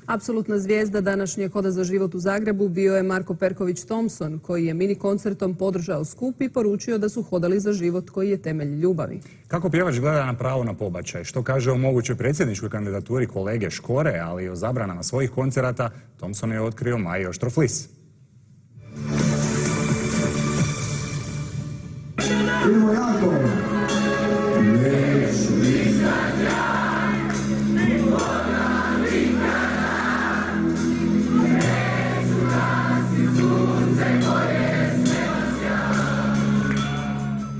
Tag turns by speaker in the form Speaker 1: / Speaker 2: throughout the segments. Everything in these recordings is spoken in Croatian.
Speaker 1: Apsolutna zvijezda današnje Hoda za život u Zagrebu bio je Marko Perković Thompson, koji je mini koncertom podržao skup i poručio da su hodali za život koji je temelj ljubavi.
Speaker 2: Kako pjevač gleda na pravo na pobačaj? Što kaže o mogućoj predsjedničkoj kandidaturi kolege Škore, ali i o zabranama svojih koncerata, Thompson je otkrio Maji Oštroflis.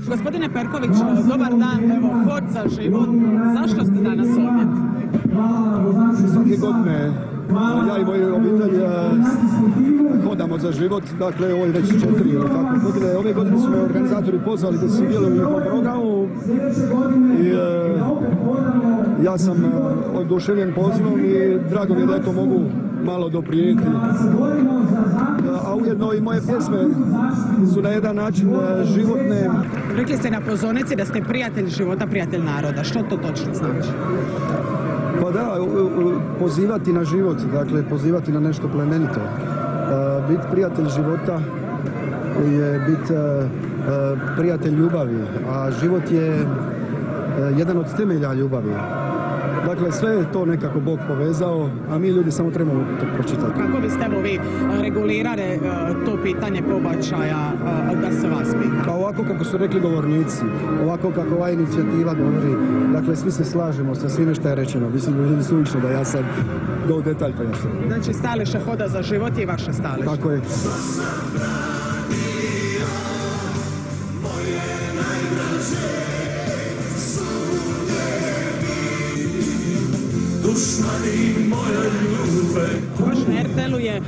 Speaker 3: Gospodine Perković, dobar dan, evo, Hod za život. Zašto ste danas ovdje?
Speaker 4: Svake godine ja i moja obitelj hodamo za život, dakle ovo je već 4 ili tako godine. Ove godine su me organizatori pozvali da se djeluju u njihovom programu i ja sam oduševljen pozivom i drago mi je da to mogu malo doprinijeti. A ujedno i moje pjesme su na jedan način životne.
Speaker 3: Rekli ste na pozornici da ste prijatelj života, prijatelj naroda. Što to točno znači?
Speaker 4: Pa da, pozivati na život, dakle pozivati na nešto plemenito. Biti prijatelj života je biti prijatelj ljubavi, a život je jedan od temelja ljubavi. Dakle, sve je to nekako Bog povezao, a mi ljudi samo trebamo to pročitati.
Speaker 3: Kako biste vi regulirali to pitanje pobačaja da se vas pita?
Speaker 4: Pa ovako kako su rekli govornici, ovako kako ova inicijativa govori, dakle svi se slažemo sa svime što je rečeno. Mislim da je suvišno da ja sad do detalj pojašnjam.
Speaker 3: Znači, stajalište Hoda za život je vaše stajalište.
Speaker 4: Tako je.
Speaker 3: Baš na RTL-u je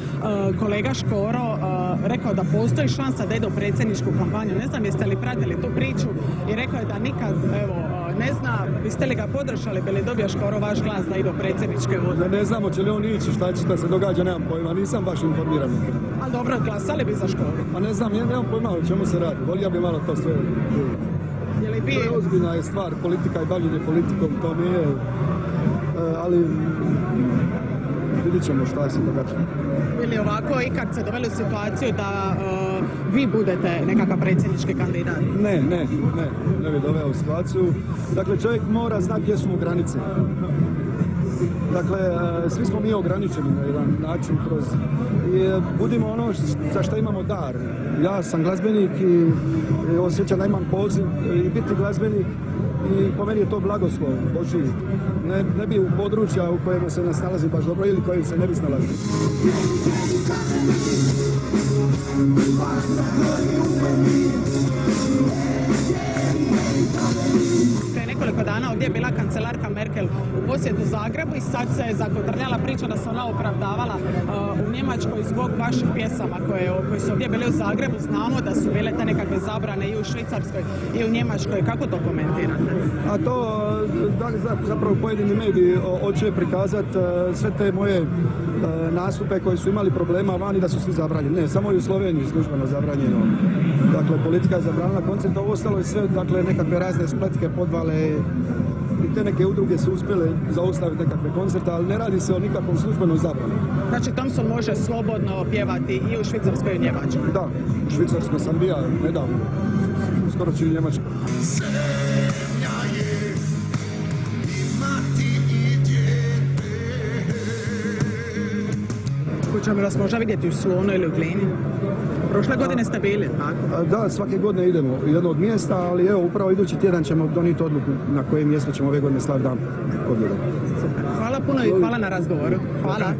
Speaker 3: kolega Škoro rekao da postoji šansa da ide u predsjedničku kampanju. Ne znam jeste li pratili tu priču i rekao je da nikad, evo, ne zna, biste li ga podržali, bi li dobio Škoro vaš glas da ide u predsjedničke vode?
Speaker 4: Ne znamo će li on ići, šta se događa, nemam pojma, nisam baš informiran.
Speaker 3: Ali dobro, glasali bi za Škoru?
Speaker 4: Pa ne znam, nemam pojma o čemu se radi, volio bi malo to sve vidjeti. Ozbiljna je stvar, politika i bavljenje politikom, to nije, ali vidit ćemo šta se događa.
Speaker 3: Ili ovako i kad se doveli u situaciju da vi budete nekakav predsjednički kandidat?
Speaker 4: Ne bi doveo u situaciju. Dakle, čovjek mora znati gdje su mu granice. Dakle, svi smo mi ograničeni na jedan način kroz... I budimo ono za što imamo dar. Ja sam glazbenik i osjećam da imam poziv i biti glazbenik i po meni je to blagoslov Božji. Ne bi u područja u kojem se ne snalazi baš dobro ili kojem se ne bi snalazio.
Speaker 3: Nekoliko dana ovdje je bila kancelarka Merkel u posjetu Zagrebu i sad se zakotrljala priča da se ona opravdavala u Njemačkoj zbog vaših pjesama koje su ovdje bile u Zagrebu. Znamo da su bile te nekakve zabrane i u Švicarskoj i u Njemačkoj. Kako to komentirate?
Speaker 4: A to zapravo pojedini mediji hoće prikazati sve te moje nastupe koji su imali problema vani da su svi zabranjeni. Ne, samo i u Sloveniji službeno zabranjeno. Dakle, politika je zabranila koncert, ovo ostalo je sve, dakle, nekakve razne spletke, podvale i te neke udruge su uspjele zaustaviti nekakve koncerte, ali ne radi se o nikakvom službenom zabranu.
Speaker 3: Znači, Thompson može slobodno pjevati i u Švicarskoj i u Njemačkoj?
Speaker 4: Da, u Švicarskoj sam bio nedavno, skoro ću i Njemačkoj.
Speaker 3: Ćemo vas možda vidjeti u Slonu ili u Glini? Prošle godine ste bili, tako?
Speaker 4: Da, svake godine idemo u jedno od mjesta, ali evo, upravo idući tjedan ćemo donijeti odluku na koje mjesto ćemo ove godine slaviti dan pobjede.
Speaker 3: Hvala puno i hvala na razgovoru. Hvala.